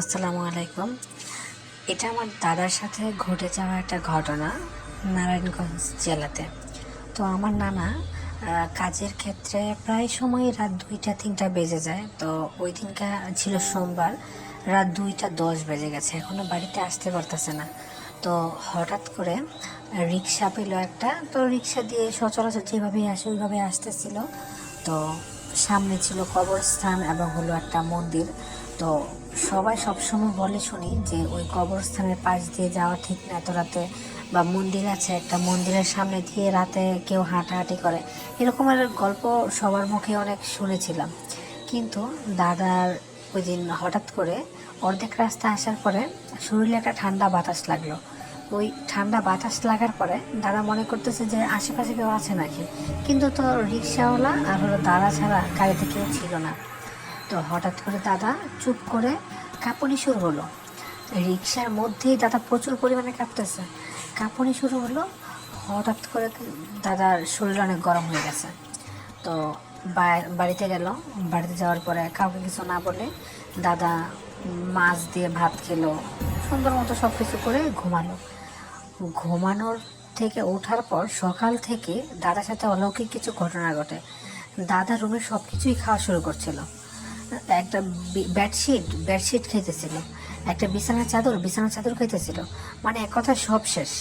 আসসালামু আলাইকুম। এটা আমার দাদার সাথে ঘটে যাওয়া একটা ঘটনা, নারায়ণগঞ্জ জেলাতে। তো আমার নানা কাজের ক্ষেত্রে প্রায় সময় রাত 2টা 3টা বেজে যায়। তো ওই দিনটা ছিল সোমবার, রাত 2টা 10 বেজে গেছে, এখনও বাড়িতে আসতে পারতেছে না। তো হঠাৎ করে রিক্সা পেলো একটা, তো রিক্সা দিয়ে সচরাচর যেভাবেই আসে ওইভাবে আসতেছিল। তো সামনে ছিল কবরস্থান এবং হলো একটা মন্দির। তো সবাই সবসময় বলে শুনি যে ওই কবরস্থানের পাশ দিয়ে যাওয়া ঠিক না এত রাতে, বা মন্দির আছে একটা, মন্দিরের সামনে দিয়ে রাতে কেউ হাঁটাহাঁটি করে, এরকমের গল্প সবার মুখে অনেক শুনেছিলাম। কিন্তু দাদার ওই দিন হঠাৎ করে অর্ধেক রাস্তা আসার পরে শরীরে একটা ঠান্ডা বাতাস লাগলো। ওই ঠান্ডা বাতাস লাগার পরে দাদা মনে করতেছে যে আশেপাশে কেউ আছে নাকি, কিন্তু তো রিক্সাওয়ালা আর হলো দাদা ছাড়া গাড়িতে কেউ ছিল না। তো হঠাৎ করে দাদা চুপ করে কাঁপুনি শুরু হলো। রিক্সার মধ্যেই দাদা প্রচুর পরিমাণে কাঁপতেছে, কাঁপুনি শুরু হলো। হঠাৎ করে দাদার শরীর অনেক গরম হয়ে গেছে। তো বাড়িতে গেল। বাড়িতে যাওয়ার পরে কাউকে কিছু না বলে দাদা মাছ দিয়ে ভাত খেলো, সুন্দর মতো সব কিছু করে ঘুমালো। ঘুমানোর থেকে ওঠার পর সকাল থেকে দাদার সাথে অলৌকিক কিছু ঘটনা ঘটে। দাদা রুমে সব কিছুই খাওয়া শুরু করছিল। একটা বেডশিট খেতেছিল, একটা বিছানার চাদর খাইতেছিল, মানে এক কথা সব শেষ।